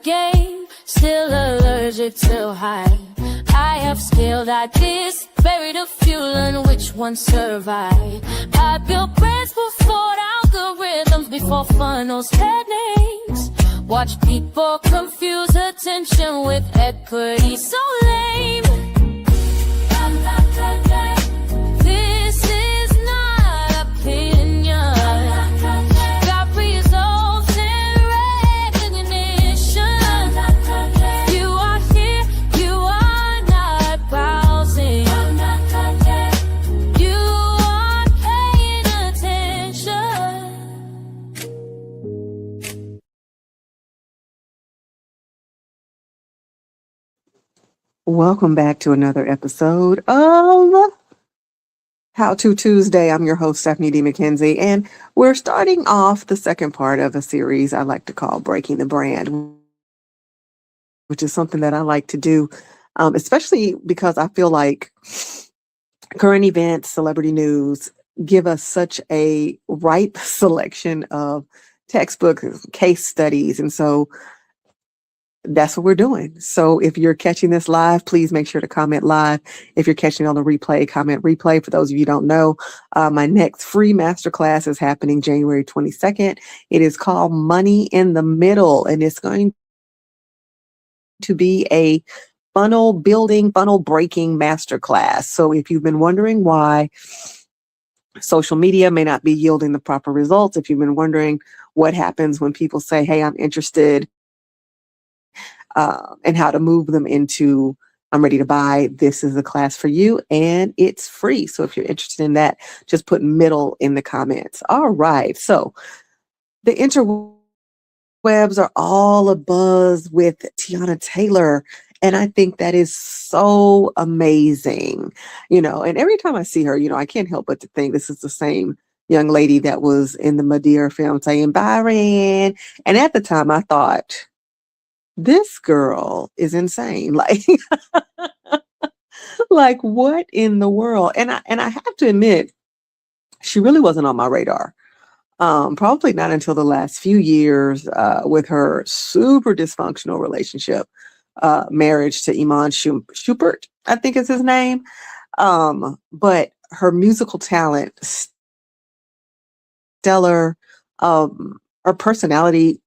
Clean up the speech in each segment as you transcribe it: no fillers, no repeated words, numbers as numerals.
game, still allergic to hype. I have scaled ideas, buried a few, and which one survived. I built brands before algorithms, before funnels had names. Watch people confuse attention with equity, so lame. This is not opinion. Got results and recognition. You are here, you are not browsing. You are paying attention. Welcome back to another episode of How To Tuesday. I'm your host, Stephanie D. McKenzie, and we're starting off the second part of a series I like to call Breaking the Brand, which is something that I like to do, especially because I feel like current events, celebrity news, give us such a ripe selection of textbooks, case studies, and so that's what we're doing. So if you're catching this live, please make sure to comment live. If you're catching on the replay, comment replay. For those of you who don't know, my next free masterclass is happening January 22nd. It is called Money in the Middle, and it's going to be a funnel building, funnel breaking masterclass. So if you've been wondering why social media may not be yielding the proper results, if you've been wondering what happens when people say, hey, I'm interested, and how to move them into I'm ready to buy, this is a class for you, and it's free. So if you're interested in that, just put middle in the comments. All right. So the interwebs are all abuzz with Teyana Taylor, and I think that is so amazing. And every time I see her, I can't help but to think this is the same young lady that was in the Madeira film saying, Byron. And at the time I thought, this girl is insane. Like what in the world? And I have to admit, she really wasn't on my radar. Probably not until the last few years, with her super dysfunctional relationship, marriage to Iman Schubert, I think is his name. But her musical talent, stellar, her personality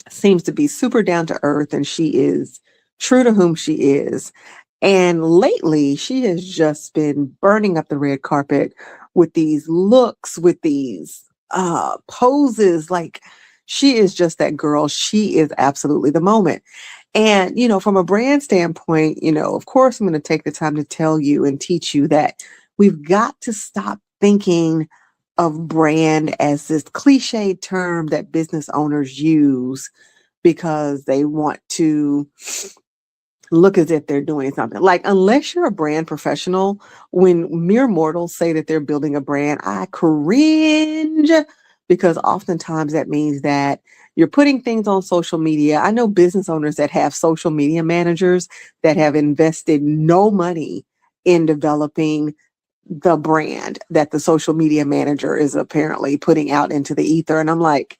seems to be super down to earth, and she is true to whom she is. And lately, she has just been burning up the red carpet with these looks, with these poses. Like, she is just that girl. She is absolutely the moment. And, from a brand standpoint, of course, I'm going to take the time to tell you and teach you that we've got to stop thinking of brand as this cliche term that business owners use because they want to look as if they're doing something. Like, unless you're a brand professional, when mere mortals say that they're building a brand, I cringe, because oftentimes that means that you're putting things on social media. I know business owners that have social media managers that have invested no money in developing the brand that the social media manager is apparently putting out into the ether. And I'm like,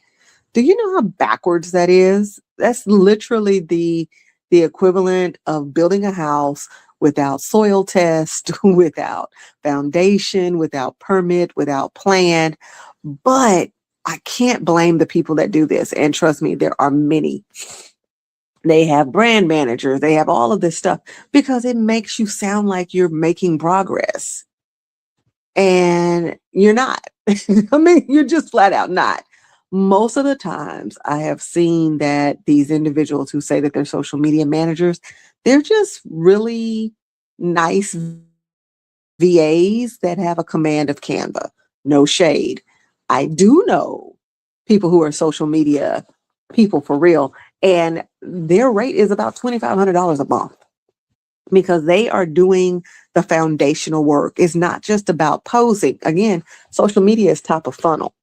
do you know how backwards that is? That's literally the equivalent of building a house without soil test, without foundation, without permit, without plan. But I can't blame the people that do this. And trust me, there are many. They have brand managers. They have all of this stuff because it makes you sound like you're making progress. And you're not. I mean, you're just flat out not. Most of the times I have seen that these individuals who say that they're social media managers, they're just really nice VAs that have a command of Canva. No shade. I do know people who are social media people for real, and their rate is about $2,500 a month, because they are doing the foundational work. It's not just about posing. Again, social media is top of funnel.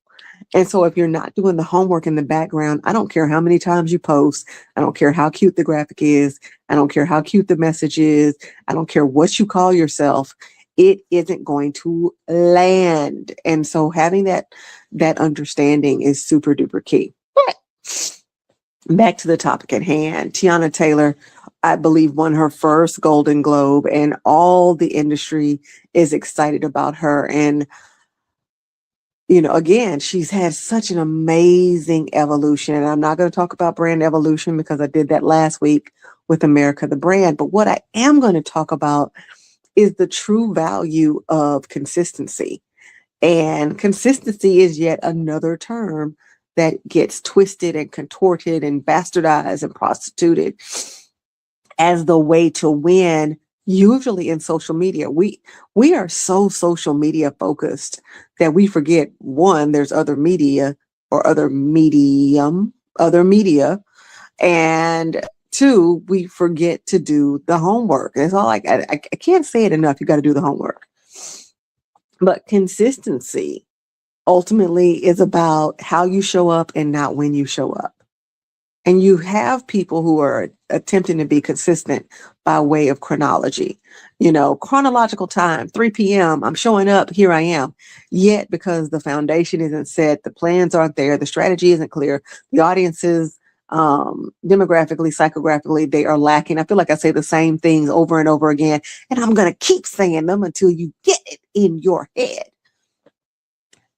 And so if you're not doing the homework in the background, I don't care how many times you post. I don't care how cute the graphic is. I don't care how cute the message is. I don't care what you call yourself. It isn't going to land. And so having that understanding is super duper key. But back to the topic at hand. Teyana Taylor, I believe, won her first Golden Globe, and all the industry is excited about her. And, again, she's had such an amazing evolution. And I'm not going to talk about brand evolution because I did that last week with America the Brand. But what I am going to talk about is the true value of consistency. And consistency is yet another term that gets twisted and contorted and bastardized and prostituted as the way to win, usually in social media. We are so social media focused that we forget, one, there's other media or other media, and two, we forget to do the homework. It's all like I can't say it enough. You got to do the homework. But consistency ultimately is about how you show up and not when you show up. And you have people who are attempting to be consistent by way of chronology. Chronological time, 3 p.m., I'm showing up, here I am. Yet, because the foundation isn't set, the plans aren't there, the strategy isn't clear, the audiences, demographically, psychographically, they are lacking. I feel like I say the same things over and over again, and I'm going to keep saying them until you get it in your head.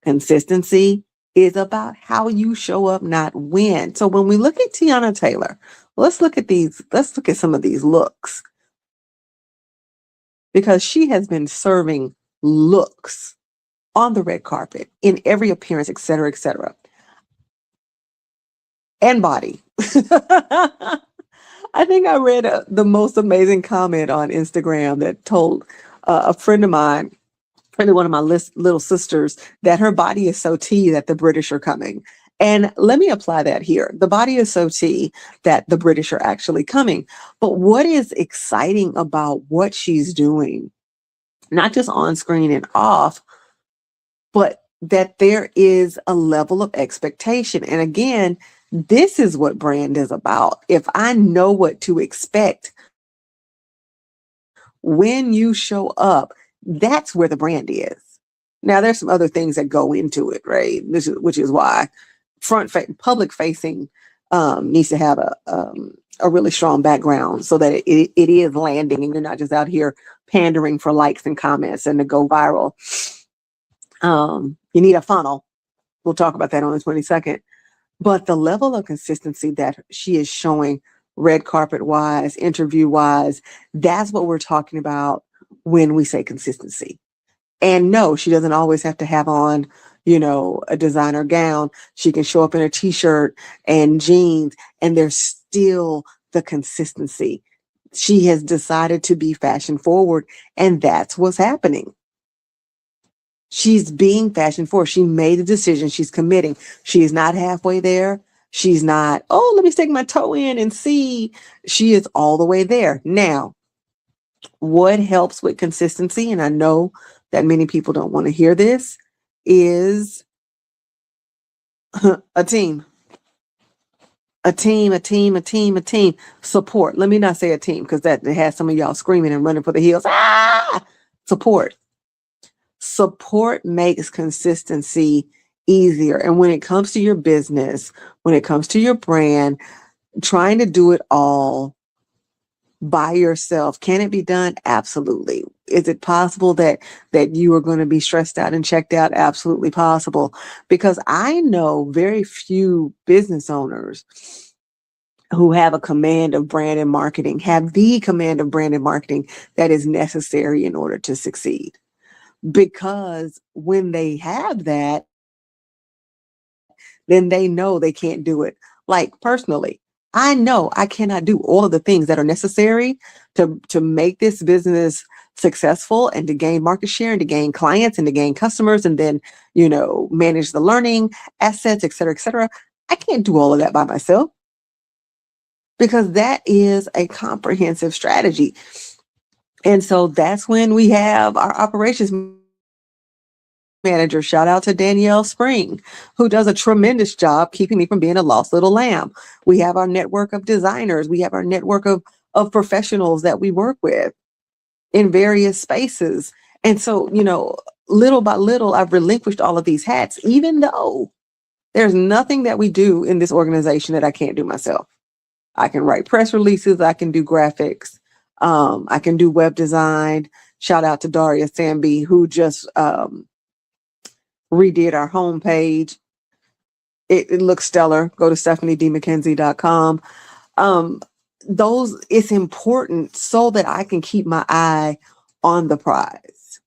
Consistency is about how you show up, not when. So when we look at Teyana Taylor, let's look at some of these looks, because she has been serving looks on the red carpet in every appearance, et cetera, and body. I think I read the most amazing comment on Instagram that told a friend of mine, really one of my little sisters, that her body is so tea that the British are coming. And let me apply that here. The body is so tea that the British are actually coming. But what is exciting about what she's doing, not just on screen and off, but that there is a level of expectation. And again, this is what brand is about. If I know what to expect when you show up, that's where the brand is. Now, there's some other things that go into it, right? Which is why public facing needs to have a really strong background so that it is landing and you're not just out here pandering for likes and comments and to go viral. You need a funnel. We'll talk about that on the 22nd. But the level of consistency that she is showing, red carpet wise, interview wise, that's what we're talking about when we say consistency. And no, she doesn't always have to have on, a designer gown. She can show up in a t-shirt and jeans, and there's still the consistency. She has decided to be fashion forward, and that's what's happening. She's being fashion forward. She made a decision. She's committing. She's not halfway there. She's not, let me stick my toe in and see. She is all the way there. Now, what helps with consistency, and I know that many people don't want to hear this, is a team. A team. Support. Let me not say a team, because that has some of y'all screaming and running for the hills. Support. Support makes consistency easier. And when it comes to your business, when it comes to your brand, trying to do it all by yourself, can it be done? Absolutely. Is it possible that you are going to be stressed out and checked out? Absolutely possible. Because I know very few business owners who have a command of brand and marketing, have the command of brand and marketing that is necessary in order to succeed. Because when they have that, then they know they can't do it. Like personally, I know I cannot do all of the things that are necessary to make this business successful and to gain market share and to gain clients and to gain customers and then, manage the learning assets, et cetera. I can't do all of that by myself, because that is a comprehensive strategy. And so that's when we have our operations manager, shout out to Danielle Spring, who does a tremendous job keeping me from being a lost little lamb. We have our network of designers. We have our network of professionals that we work with in various spaces. And so, little by little, I've relinquished all of these hats, even though There's nothing that we do in this organization that I can't do myself. I can write press releases. I can do graphics. I can do web design. Shout out to Daria Samby, who just redid our homepage. It looks stellar. Go to stephaniedmckenzie.com. It's important so that I can keep my eye on the prize.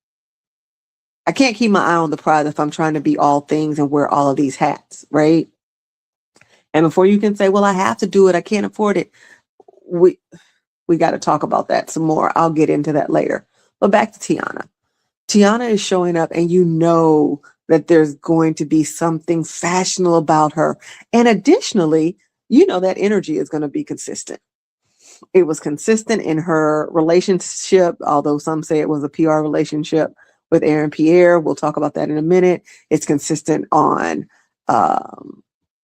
I can't keep my eye on the prize if I'm trying to be all things and wear all of these hats, right? And before you can say, well, I have to do it, I can't afford it, we got to talk about that some more. I'll get into that later. But back to Teyana. Teyana is showing up, and you know that there's going to be something fashionable about her. And additionally, you know that energy is going to be consistent. It was consistent in her relationship, although some say it was a PR relationship with Aaron Pierre. We'll talk about that in a minute. It's consistent on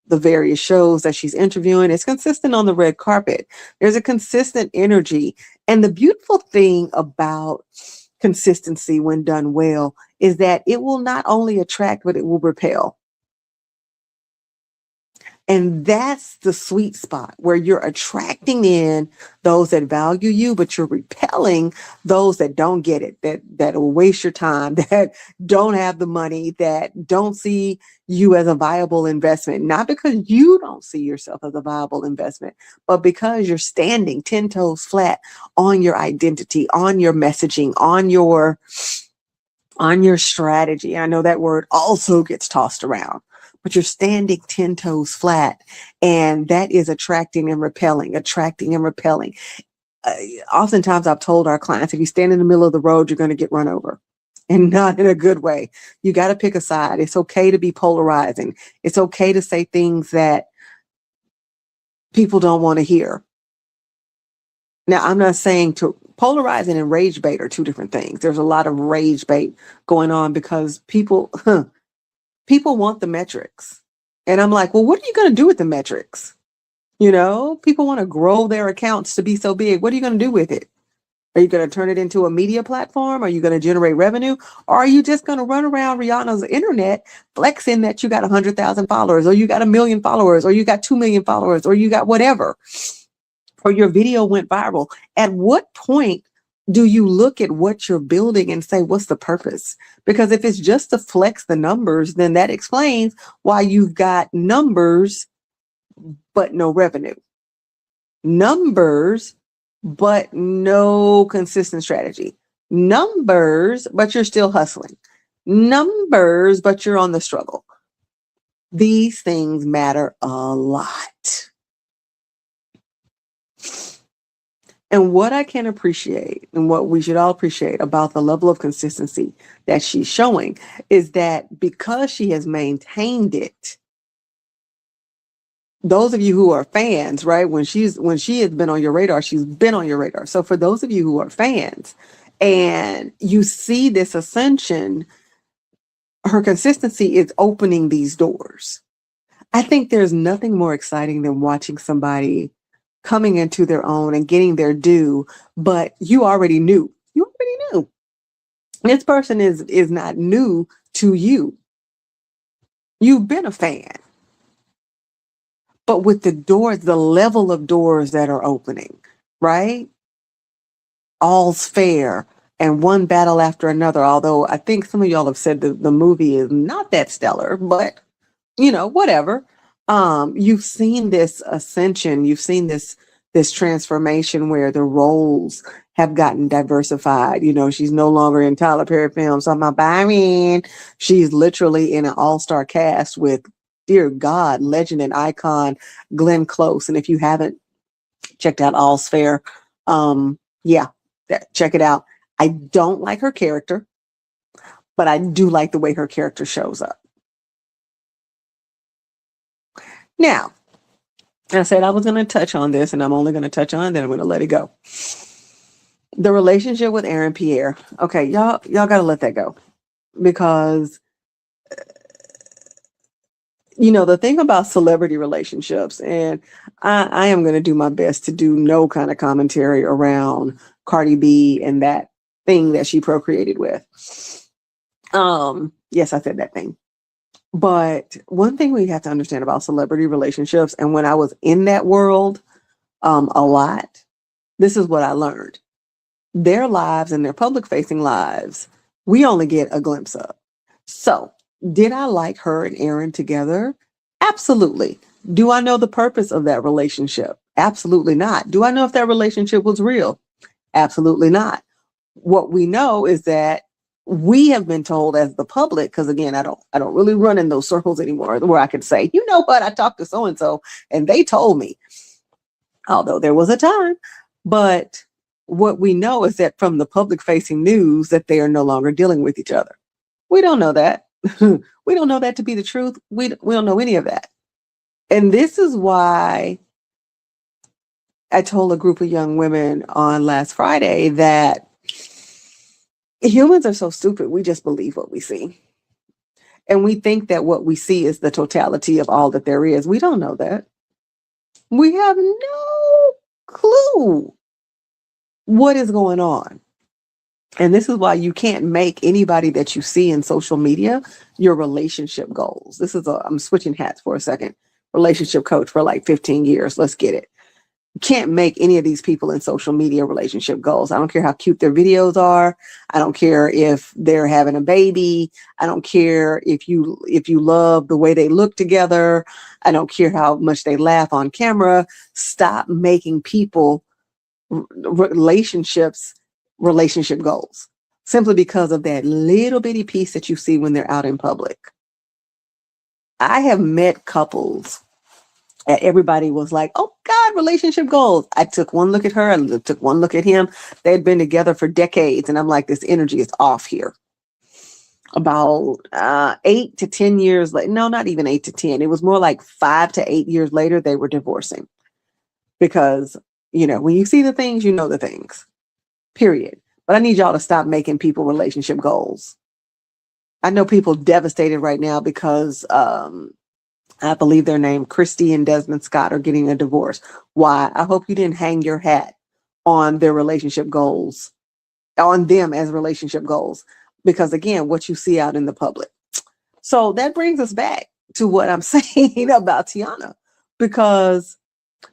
the various shows that she's interviewing. It's consistent on the red carpet. There's a consistent energy. And the beautiful thing about consistency, when done well, is that it will not only attract, but it will repel. And that's the sweet spot where you're attracting in those that value you, but you're repelling those that don't get it, that will waste your time, that don't have the money, that don't see you as a viable investment. Not because you don't see yourself as a viable investment, but because you're standing 10 toes flat on your identity, on your messaging, on your strategy. I know that word also gets tossed around, but you're standing 10 toes flat, and that is attracting and repelling. Oftentimes I've told our clients, if you stand in the middle of the road, you're going to get run over, and not in a good way. You got to pick a side. It's okay to be polarizing. It's okay to say things that people don't want to hear. Now, I'm not saying to polarizing and rage bait are two different things. There's a lot of rage bait going on because people want the metrics. And I'm like, well, what are you going to do with the metrics? You know, people want to grow their accounts to be so big. What are you going to do with it? Are you going to turn it into a media platform? Are you going to generate revenue? Or are you just going to run around Rihanna's internet flexing that you got 100,000 followers, or you got 1 million followers, or you got 2 million followers, or you got whatever, or your video went viral? At what point do you look at what you're building and say, what's the purpose? Because if it's just to flex the numbers, then that explains why you've got numbers, but no revenue. Numbers, but no consistent strategy. Numbers, but you're still hustling. Numbers, but you're on the struggle. These things matter a lot. And what I can appreciate, and what we should all appreciate about the level of consistency that she's showing, is that because she has maintained it, those of you who are fans, right, when she has been on your radar, she's been on your radar. So for those of you who are fans and you see this ascension, her consistency is opening these doors. I think there's nothing more exciting than watching somebody coming into their own and getting their due, but you already knew. You already knew. This person is not new to you. You've been a fan. But with the doors, the level of doors that are opening, right? All's fair and one battle after another. Although I think some of y'all have said the movie is not that stellar, but you know, whatever. You've seen this ascension, you've seen this transformation where the roles have gotten diversified. You know, she's no longer in Tyler Perry films. I'm about Byron. She's literally in an all-star cast with, dear God, legend and icon Glenn Close. And if you haven't checked out All's Fair, check it out. I don't like her character, but I do like the way her character shows up. Now, I said I was going to touch on this, and I'm only going to touch on it, then I'm going to let it go. The relationship with Aaron Pierre. Okay, y'all got to let that go, because you know, the thing about celebrity relationships, and I am going to do my best to do no kind of commentary around Cardi B and that thing that she procreated with. Yes, I said that thing. But one thing we have to understand about celebrity relationships, and when I was in that world a lot, this is what I learned. Their lives and their public facing lives, we only get a glimpse of. So, did I like her and Aaron together? Absolutely. Do I know the purpose of that relationship? Absolutely not. Do I know if that relationship was real? Absolutely not. What we know is that we have been told as the public, because again, I don't really run in those circles anymore where I could say, you know what, I talked to so and so and they told me, although there was a time. But what we know is that from the public facing news that they are no longer dealing with each other. We don't know that. We don't know that to be the truth. We don't know any of that. And this is why I told a group of young women on last Friday that humans are so stupid. We just believe what we see. And we think that what we see is the totality of all that there is. We don't know that. We have no clue what is going on. And this is why you can't make anybody that you see in social media your relationship goals. I'm switching hats for a second. Relationship coach for like 15 years. Let's get it. You can't make any of these people in social media relationship goals. I don't care how cute their videos are. I don't care if they're having a baby. I don't care if you love the way they look together. I don't care how much they laugh on camera. Stop making people relationship goals simply because of that little bitty piece that you see when they're out in public. I have met couples and everybody was like, oh God, relationship goals. I took one look at her, I took one look at him. They had been together for decades. And I'm like, this energy is off here. About 8 to 10 years later, no, not even 8 to 10. It was more like 5 to 8 years later, they were divorcing. Because, when you see the things, you know the things, period. But I need y'all to stop making people relationship goals. I know people devastated right now because I believe their name, Christy and Desmond Scott, are getting a divorce. Why? I hope you didn't hang your hat on their relationship goals, on them as relationship goals, because again, what you see out in the public. So that brings us back to what I'm saying about Teyana, because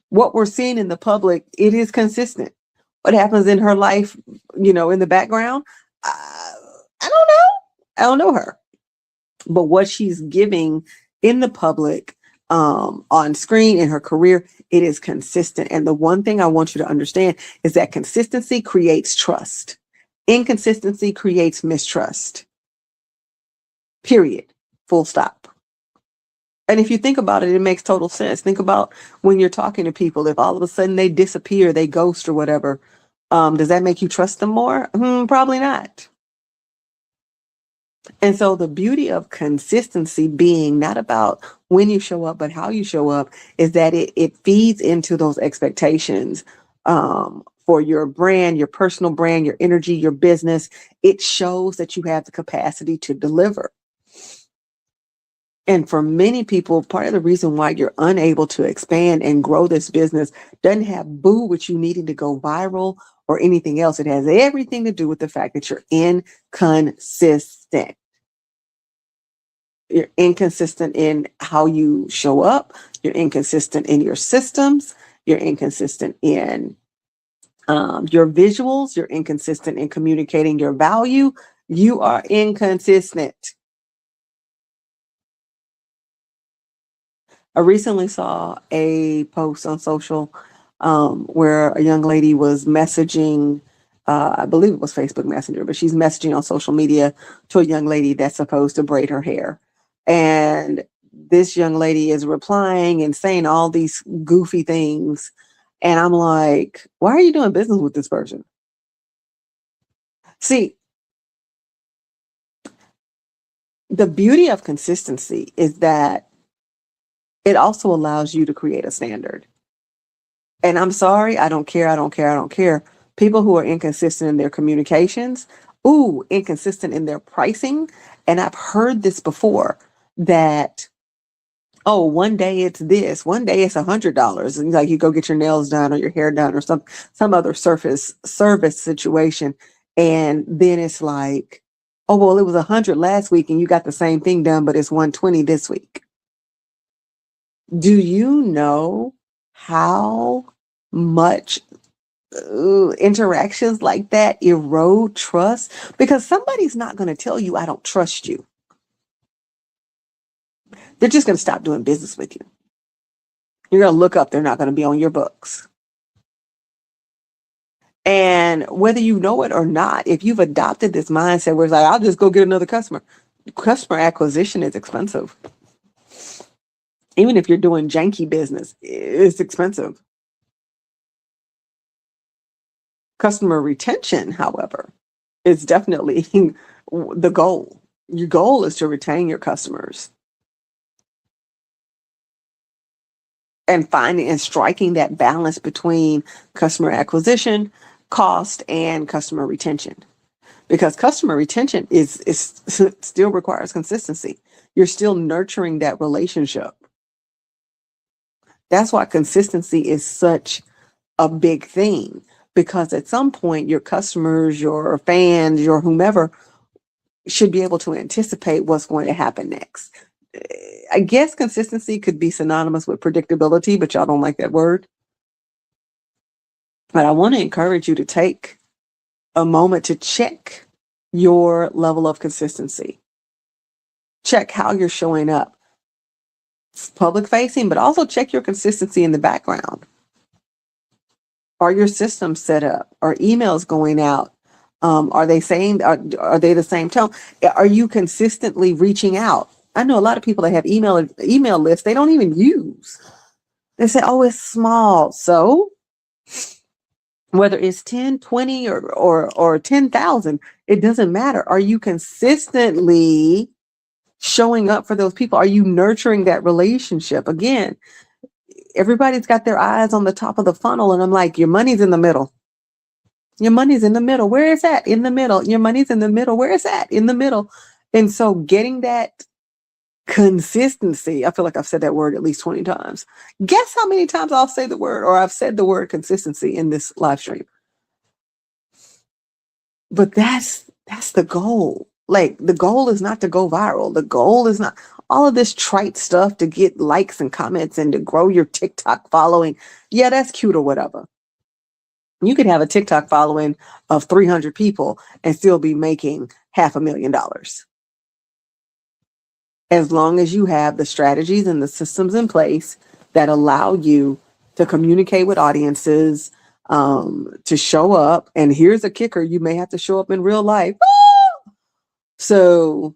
what we're seeing in the public, it is consistent. What happens in her life, in the background, I don't know. I don't know her. But what she's giving in the public, on screen, in her career, it is consistent. And the one thing I want you to understand is that consistency creates trust. Inconsistency creates mistrust. Period. Full stop. And if you think about it, it makes total sense. Think about when you're talking to people, if all of a sudden they disappear, they ghost or whatever, does that make you trust them more? Probably not. And so the beauty of consistency being not about when you show up, but how you show up, is that it feeds into those expectations for your brand, your personal brand, your energy, your business. It shows that you have the capacity to deliver. And for many people, part of the reason why you're unable to expand and grow this business doesn't have boo with you needing to go viral or anything else. It has everything to do with the fact that you're inconsistent. You're inconsistent in how you show up. You're inconsistent in your systems. You're inconsistent in your visuals. You're inconsistent in communicating your value. You are inconsistent. I recently saw a post on social where a young lady was messaging, I believe it was Facebook Messenger, but she's messaging on social media to a young lady that's supposed to braid her hair. And this young lady is replying and saying all these goofy things. And I'm like, why are you doing business with this person? See, the beauty of consistency is that it also allows you to create a standard. And I'm sorry, I don't care. People who are inconsistent in their communications, inconsistent in their pricing. And I've heard this before that, one day it's this, one day it's $100. And like you go get your nails done or your hair done or some other service situation. And then it's like Oh, well, it was 100 last week and you got the same thing done, but it's 120 this week. Do you know how much interactions like that erode trust? Because somebody's not going to tell you, I don't trust you. They're just going to stop doing business with you. You're going to look up, they're not going to be on your books. And whether you know it or not, if you've adopted this mindset where it's like, I'll just go get another customer acquisition is expensive. Even if you're doing janky business, it's expensive. Customer retention, however, is definitely the goal. Your goal is to retain your customers. And finding and striking that balance between customer acquisition, cost, and customer retention. Because customer retention is still requires consistency. You're still nurturing that relationship. That's why consistency is such a big thing, because at some point your customers, your fans, your whomever should be able to anticipate what's going to happen next. I guess consistency could be synonymous with predictability, but y'all don't like that word. But I want to encourage you to take a moment to check your level of consistency. Check how you're showing up. It's public facing, but also check your consistency in the background. Are your systems set up? Are emails going out? Are they saying, are they the same tone? Are you consistently reaching out? I know a lot of people that have email lists they don't even use. They say, oh, it's small. So whether it's 10, 20, or 10,000, it doesn't matter. Are you consistently showing up for those people? Are you nurturing that relationship? Again, everybody's got their eyes on the top of the funnel, and I'm like, your money's in the middle. Your money's in the middle. Where is that? In the middle. Your money's in the middle. Where is that? In the middle. And so getting that consistency, I feel like I've said that word at least 20 times. Guess how many times I'll say the word, or I've said the word consistency in this live stream. But that's the goal. Like, the goal is not to go viral. The goal is not all of this trite stuff to get likes and comments and to grow your TikTok following. Yeah, that's cute or whatever. You could have a TikTok following of 300 people and still be making $500,000. As long as you have the strategies and the systems in place that allow you to communicate with audiences, to show up. And here's a kicker, you may have to show up in real life. So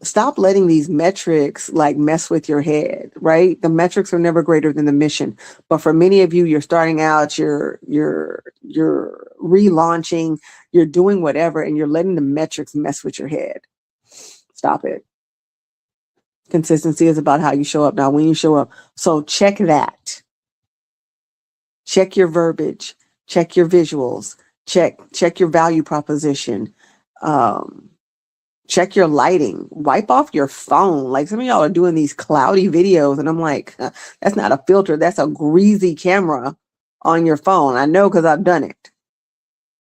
stop letting these metrics like mess with your head, right? The metrics are never greater than the mission. But for many of you, you're starting out, you're relaunching, you're doing whatever, and you're letting the metrics mess with your head. Stop it. Consistency is about how you show up. Now, when you show up, so check that. Check your verbiage, check your visuals, check your value proposition, check your lighting, wipe off your phone. Like, some of y'all are doing these cloudy videos and I'm like, that's not a filter. That's a greasy camera on your phone. I know, because I've done it.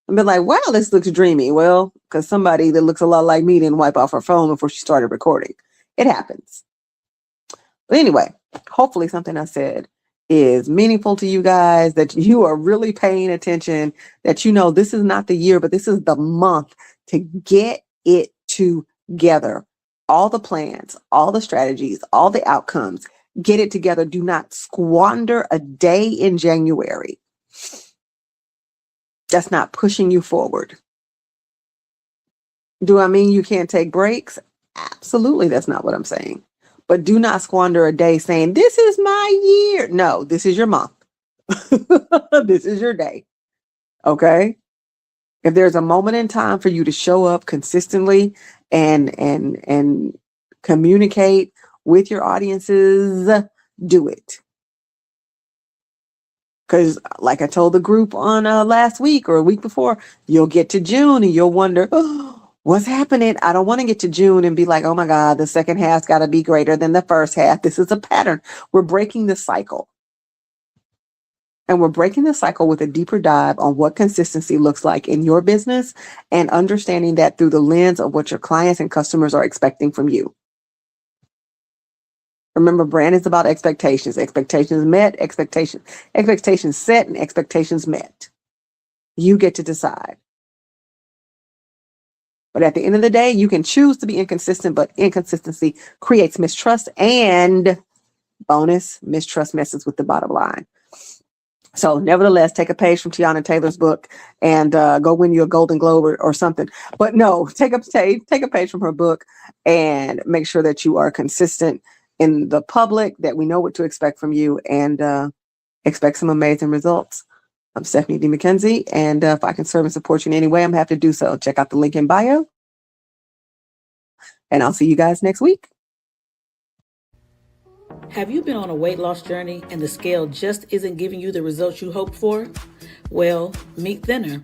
I've been like, wow, this looks dreamy. Well, because somebody that looks a lot like me didn't wipe off her phone before she started recording. It happens. But anyway, hopefully something I said is meaningful to you guys, that you are really paying attention, that you know this is not the year, but this is the month to get it together. All the plans, all the strategies, all the outcomes, get it together. Do not squander a day in January. That's not pushing you forward. Do I mean you can't take breaks? Absolutely, that's not what I'm saying. But do not squander a day saying, this is my year. No, this is your month. This is your day. Okay? If there's a moment in time for you to show up consistently and communicate with your audiences, do it. Because like I told the group on last week or a week before, you'll get to June and you'll wonder, oh, what's happening? I don't want to get to June and be like, oh my God, the second half's got to be greater than the first half. This is a pattern. We're breaking the cycle. And we're breaking the cycle with a deeper dive on what consistency looks like in your business and understanding that through the lens of what your clients and customers are expecting from you. Remember, brand is about expectations. Expectations met, expectations set, and expectations met. You get to decide. But at the end of the day, you can choose to be inconsistent, but inconsistency creates mistrust, and bonus, mistrust messes with the bottom line. So nevertheless, take a page from Teyana Taylor's book and go win you a Golden Globe or something. But no, take a page from her book and make sure that you are consistent in the public, that we know what to expect from you, and expect some amazing results. I'm Stephanie D. McKenzie, and if I can serve and support you in any way, I'm happy to do so. Check out the link in bio, and I'll see you guys next week. Have you been on a weight loss journey and the scale just isn't giving you the results you hoped for? Well, meet Thinner,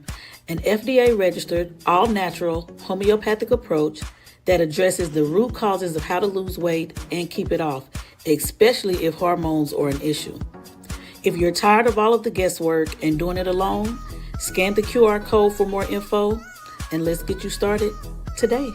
an FDA-registered, all-natural, homeopathic approach that addresses the root causes of how to lose weight and keep it off, especially if hormones are an issue. If you're tired of all of the guesswork and doing it alone, scan the QR code for more info, and let's get you started today.